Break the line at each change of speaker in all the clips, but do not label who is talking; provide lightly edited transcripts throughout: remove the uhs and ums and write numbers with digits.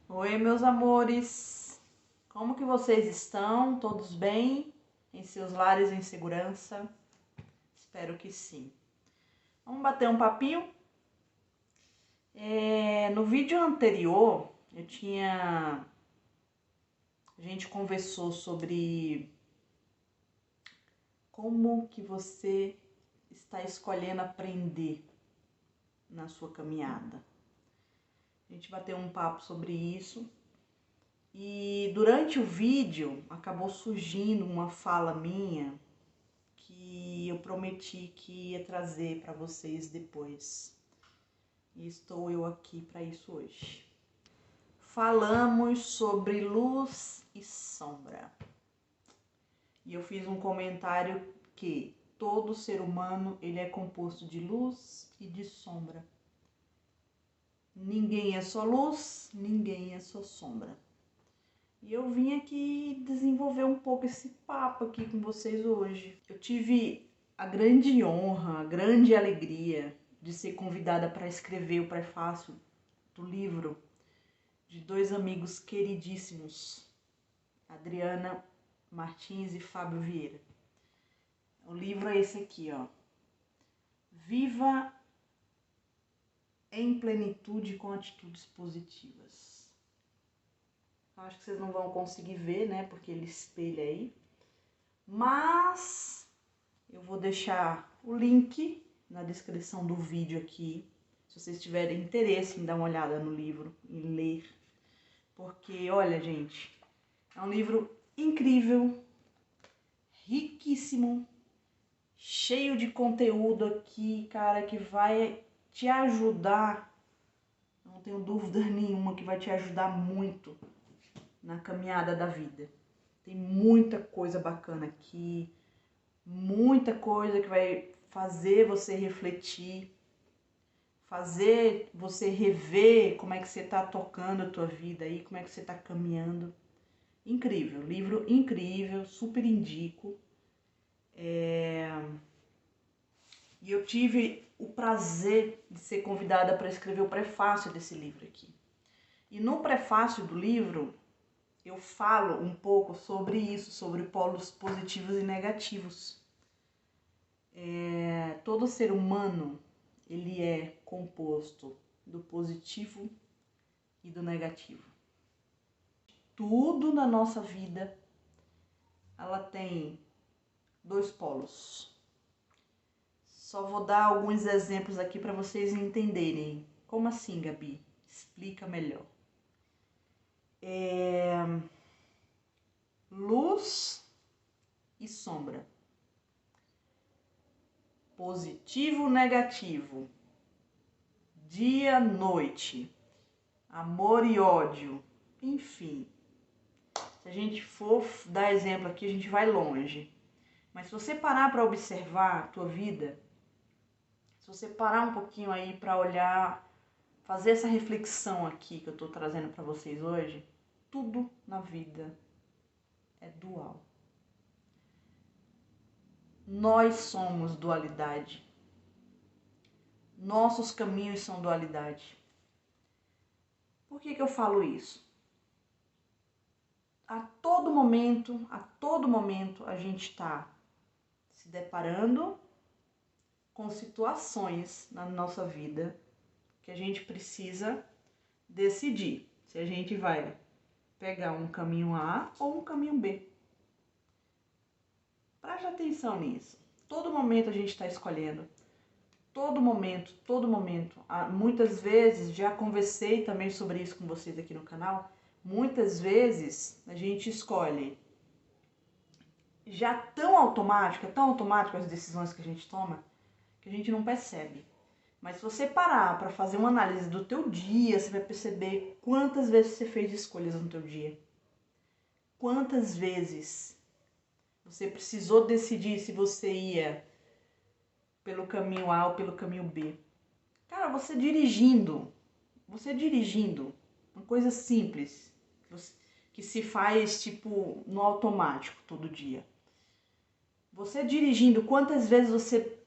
Oi, meus amores, como que vocês estão? Todos bem? Em seus lares em segurança? Espero que sim. Vamos bater um papinho? No vídeo anterior, a gente conversou sobre como que você está escolhendo aprender na sua caminhada. A gente bateu um papo sobre isso. E durante o vídeo acabou surgindo uma fala minha que eu prometi que ia trazer para vocês depois. E estou eu aqui para isso hoje. Falamos sobre luz e sombra. E eu fiz um comentário que todo ser humano ele é composto de luz e de sombra. Ninguém é só luz, ninguém é só sombra. E eu vim aqui desenvolver um pouco esse papo aqui com vocês hoje. Eu tive a grande honra, a grande alegria de ser convidada para escrever o prefácio do livro de dois amigos queridíssimos, Adriana Martins e Fábio Vieira. O livro é esse aqui, ó. Viva em plenitude com atitudes positivas. Acho que vocês não vão conseguir ver, né, porque ele espelha aí. Mas eu vou deixar o link na descrição do vídeo aqui, se vocês tiverem interesse em dar uma olhada no livro, em ler. Porque, olha, gente, é um livro incrível, riquíssimo, cheio de conteúdo aqui, cara, que vai te ajudar, não tenho dúvida nenhuma que vai te ajudar muito na caminhada da vida. Tem muita coisa bacana aqui, muita coisa que vai fazer você refletir, fazer você rever como é que você está tocando a tua vida aí, como é que você está caminhando. Incrível, livro incrível, super indico. E eu tive o prazer de ser convidada para escrever o prefácio desse livro aqui. E no prefácio do livro, eu falo um pouco sobre isso, sobre polos positivos e negativos. Todo ser humano, ele é composto do positivo e do negativo. Tudo na nossa vida, ela tem dois polos. Só vou dar alguns exemplos aqui para vocês entenderem. Como assim, Gabi? Explica melhor. Luz e sombra. Positivo, negativo. Dia, noite. Amor e ódio. Enfim. Se a gente for dar exemplo aqui, a gente vai longe. Mas se você parar para observar a tua vida, se você parar um pouquinho aí para olhar, fazer essa reflexão aqui que eu estou trazendo para vocês hoje, tudo na vida é dual. Nós somos dualidade. Nossos caminhos são dualidade. Por que eu falo isso? A todo momento a gente está se deparando com situações na nossa vida que a gente precisa decidir se a gente vai pegar um caminho A ou um caminho B. Preste atenção nisso. Todo momento a gente está escolhendo. Todo momento. Muitas vezes, já conversei também sobre isso com vocês aqui no canal, muitas vezes a gente escolhe já tão automático as decisões que a gente toma, que a gente não percebe. Mas se você parar para fazer uma análise do teu dia, você vai perceber quantas vezes você fez escolhas no teu dia. Quantas vezes você precisou decidir se você ia pelo caminho A ou pelo caminho B. Cara, você dirigindo, uma coisa simples, que se faz tipo no automático todo dia. Você dirigindo, quantas vezes você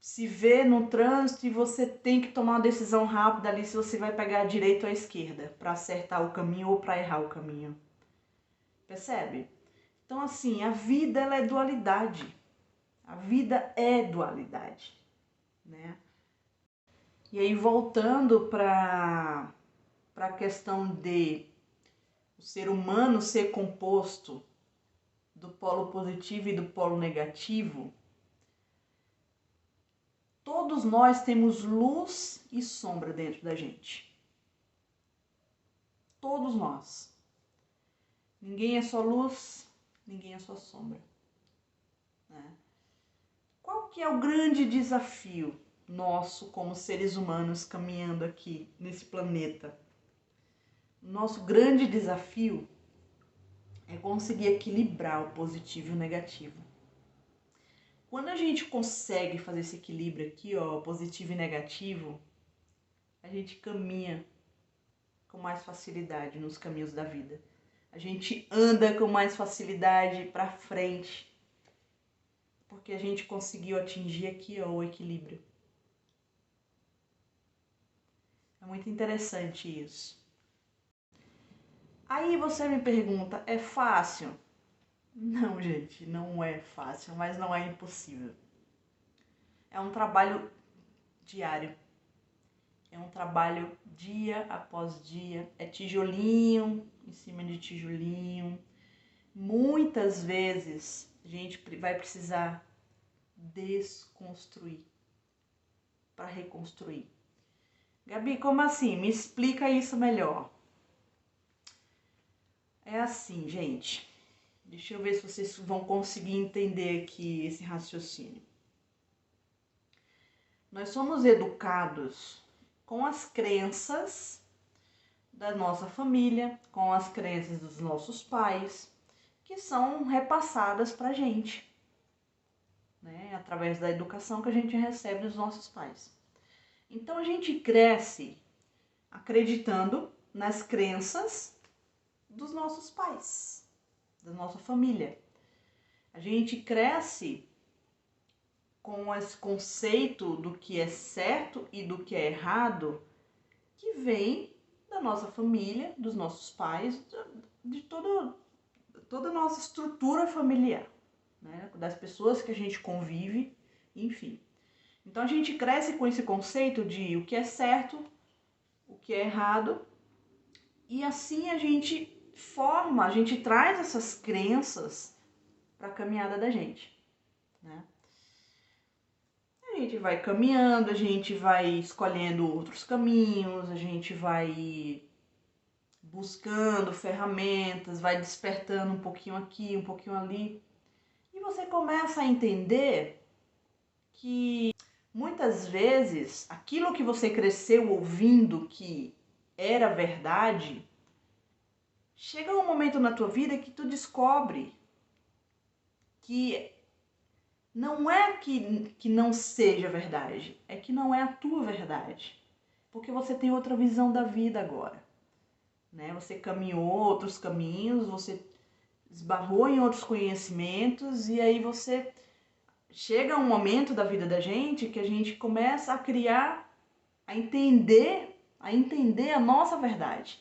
se vê no trânsito e você tem que tomar uma decisão rápida ali se você vai pegar a direita ou a esquerda para acertar o caminho ou para errar o caminho. Percebe? Então, assim, a vida ela é dualidade. A vida é dualidade, né? E aí, voltando para a questão de o ser humano ser composto do polo positivo e do polo negativo, todos nós temos luz e sombra dentro da gente. Todos nós. Ninguém é só luz, ninguém é só sombra, né? Qual que é o grande desafio nosso como seres humanos caminhando aqui nesse planeta? Nosso grande desafio é conseguir equilibrar o positivo e o negativo. Quando a gente consegue fazer esse equilíbrio aqui, ó, positivo e negativo, a gente caminha com mais facilidade nos caminhos da vida. A gente anda com mais facilidade para frente, porque a gente conseguiu atingir aqui, ó, o equilíbrio. É muito interessante isso. Aí você me pergunta, é fácil? Não, gente, não é fácil, mas não é impossível. É um trabalho diário. É um trabalho dia após dia. É tijolinho em cima de tijolinho. Muitas vezes a gente vai precisar desconstruir para reconstruir. Gabi, como assim? Me explica isso melhor. É assim, gente. Deixa eu ver se vocês vão conseguir entender aqui esse raciocínio. Nós somos educados com as crenças da nossa família, com as crenças dos nossos pais, que são repassadas pra gente, né? Através da educação que a gente recebe dos nossos pais. Então a gente cresce acreditando nas crenças dos nossos pais, da nossa família. A gente cresce com esse conceito do que é certo e do que é errado, que vem da nossa família, dos nossos pais, de toda a nossa estrutura familiar, né? Das pessoas que a gente convive, enfim. Então a gente cresce com esse conceito de o que é certo, o que é errado, e assim a gente forma, a gente traz essas crenças para a caminhada da gente, né? A gente vai caminhando, a gente vai escolhendo outros caminhos, a gente vai buscando ferramentas, vai despertando um pouquinho aqui, um pouquinho ali. E você começa a entender que muitas vezes aquilo que você cresceu ouvindo que era verdade, chega um momento na tua vida que tu descobre que não é que não seja verdade, é que não é a tua verdade. Porque você tem outra visão da vida agora, né? Você caminhou outros caminhos, você esbarrou em outros conhecimentos e aí você chega um momento da vida da gente que a gente começa a criar, a entender a nossa verdade,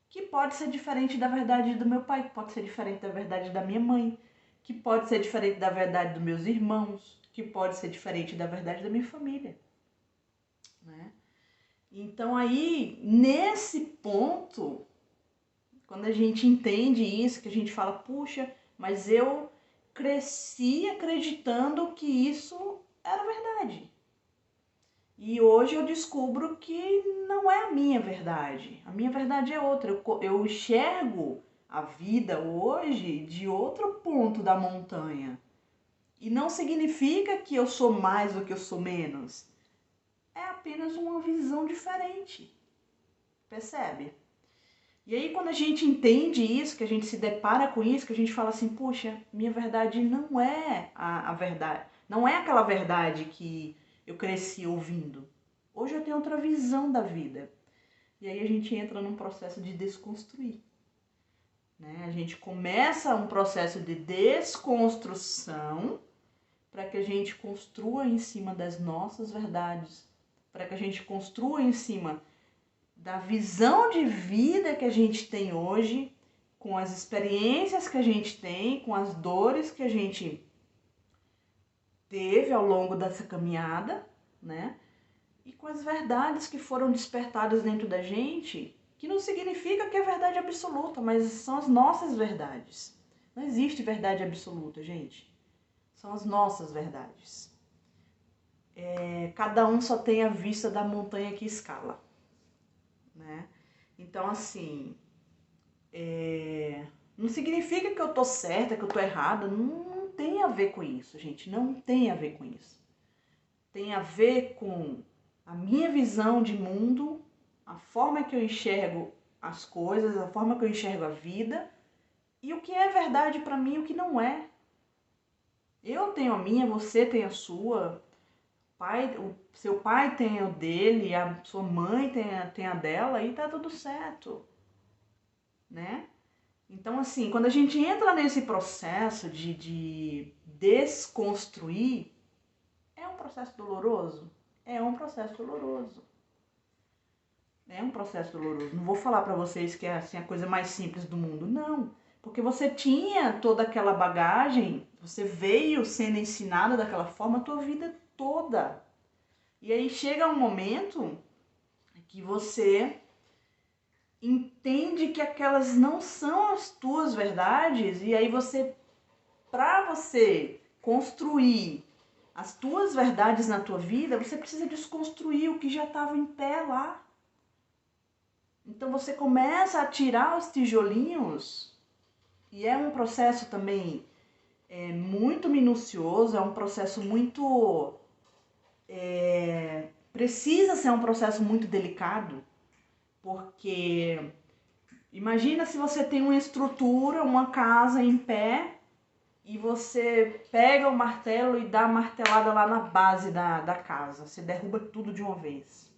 que pode ser diferente da verdade do meu pai, que pode ser diferente da verdade da minha mãe, que pode ser diferente da verdade dos meus irmãos, que pode ser diferente da verdade da minha família, né? Então aí, nesse ponto, quando a gente entende isso, que a gente fala, puxa, mas eu cresci acreditando que isso era verdade. E hoje eu descubro que não é a minha verdade. A minha verdade é outra. Eu enxergo a vida hoje de outro ponto da montanha. E não significa que eu sou mais do que eu sou menos. É apenas uma visão diferente. Percebe? E aí quando a gente entende isso, que a gente se depara com isso, que a gente fala assim, puxa, minha verdade não é a verdade. Não é aquela verdade que eu cresci ouvindo. Hoje eu tenho outra visão da vida. E aí a gente entra num processo de desconstruir, né? A gente começa um processo de desconstrução para que a gente construa em cima das nossas verdades, para que a gente construa em cima da visão de vida que a gente tem hoje, com as experiências que a gente tem, com as dores que a gente teve ao longo dessa caminhada, né? E com as verdades que foram despertadas dentro da gente, que não significa que é verdade absoluta, mas são as nossas verdades. Não existe verdade absoluta, gente. São as nossas verdades. Cada um só tem a vista da montanha que escala, né? Então, assim, não significa que eu tô certa, que eu tô errada. Não tem a ver com isso, gente. Não tem a ver com isso. Tem a ver com a minha visão de mundo, a forma que eu enxergo as coisas, a forma que eu enxergo a vida e o que é verdade pra mim e o que não é. Eu tenho a minha, você tem a sua, o seu pai tem o dele, a sua mãe tem a dela e tá tudo certo, né? Então, assim, quando a gente entra nesse processo de desconstruir, é um processo doloroso? É um processo doloroso. É um processo doloroso. Não vou falar pra vocês que é assim, a coisa mais simples do mundo, não. Porque você tinha toda aquela bagagem, você veio sendo ensinada daquela forma a tua vida toda. E aí chega um momento que você entende que aquelas não são as tuas verdades e aí para você construir as tuas verdades na tua vida, você precisa desconstruir o que já estava em pé lá. Então você começa a tirar os tijolinhos e é um processo também muito minucioso, é um processo muito... precisa ser um processo muito delicado, porque imagina se você tem uma estrutura, uma casa em pé e você pega o martelo e dá a martelada lá na base da casa, você derruba tudo de uma vez.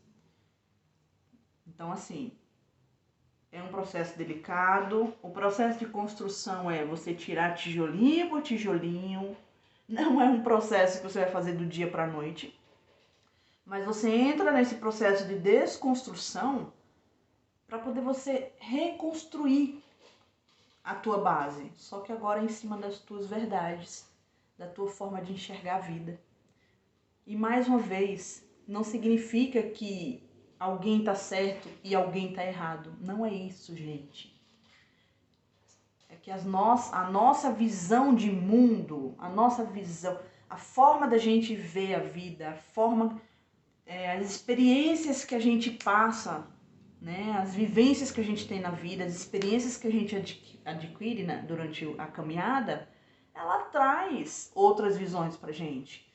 Então, assim, é um processo delicado. O processo de construção é você tirar tijolinho por tijolinho. Não é um processo que você vai fazer do dia para a noite. Mas você entra nesse processo de desconstrução para poder você reconstruir a tua base. Só que agora em cima das tuas verdades, da tua forma de enxergar a vida. E mais uma vez, não significa que alguém está certo e alguém está errado. Não é isso, gente. É que a nossa visão de mundo, a nossa visão, a forma da gente ver a vida, a forma, as experiências que a gente passa, né, as vivências que a gente tem na vida, as experiências que a gente adquire durante a caminhada, ela traz outras visões pra gente.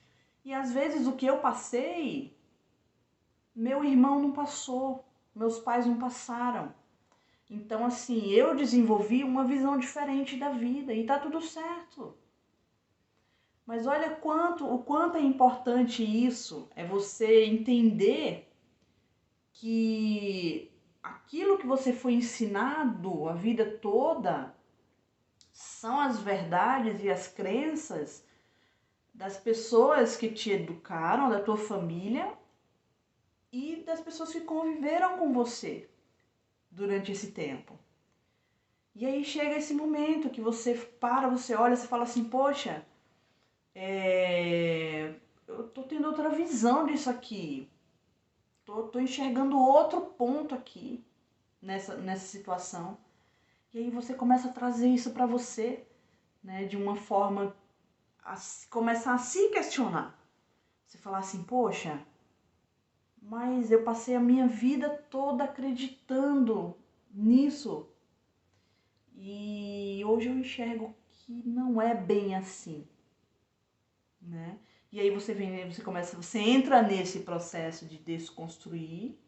E às vezes o que eu passei, meu irmão não passou, meus pais não passaram. Então, assim, eu desenvolvi uma visão diferente da vida e tá tudo certo. Mas olha o quanto é importante isso, é você entender que aquilo que você foi ensinado a vida toda são as verdades e as crenças das pessoas que te educaram, da tua família e das pessoas que conviveram com você durante esse tempo. E aí chega esse momento que você para, você olha, você fala assim, poxa, eu tô tendo outra visão disso aqui. Tô enxergando outro ponto aqui nessa situação. E aí você começa a trazer isso para você, né, de uma forma começar a se questionar. Você falar assim, poxa, mas eu passei a minha vida toda acreditando nisso. E hoje eu enxergo que não é bem assim, né? E aí você entra nesse processo de desconstruir,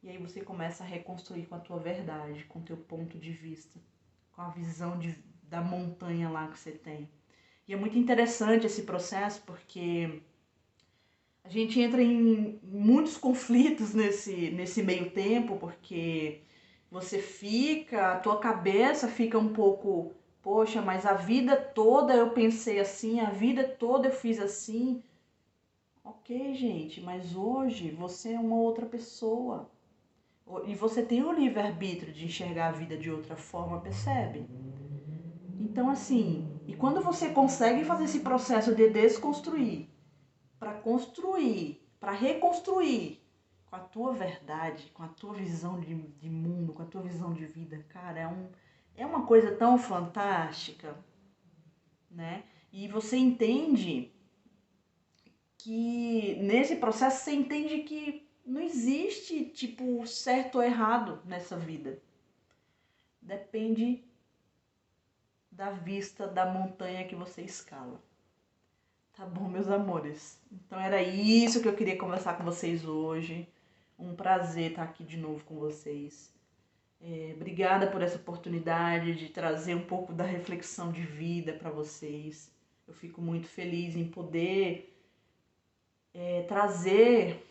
e aí você começa a reconstruir com a tua verdade, com o teu ponto de vista, com a visão da montanha lá que você tem. E é muito interessante esse processo porque a gente entra em muitos conflitos nesse meio tempo, porque a tua cabeça fica um pouco Poxa, mas a vida toda eu pensei assim, a vida toda eu fiz assim. Ok, gente, mas hoje você é uma outra pessoa. E você tem o livre-arbítrio de enxergar a vida de outra forma, percebe? Então, assim, e quando você consegue fazer esse processo de desconstruir para construir, para reconstruir com a tua verdade, com a tua visão de mundo, com a tua visão de vida, cara, é uma coisa tão fantástica, né? E você entende que nesse processo você entende que não existe tipo certo ou errado nessa vida. Depende da vista da montanha que você escala. Tá bom, meus amores? Então era isso que eu queria conversar com vocês hoje. Um prazer estar aqui de novo com vocês. Obrigada por essa oportunidade de trazer um pouco da reflexão de vida para vocês. Eu fico muito feliz em poder trazer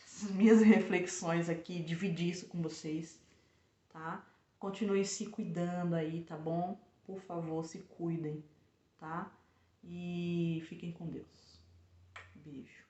as minhas reflexões aqui, dividir isso com vocês, tá? Continue se cuidando aí, tá bom? Por favor, se cuidem, tá? E fiquem com Deus. Beijo.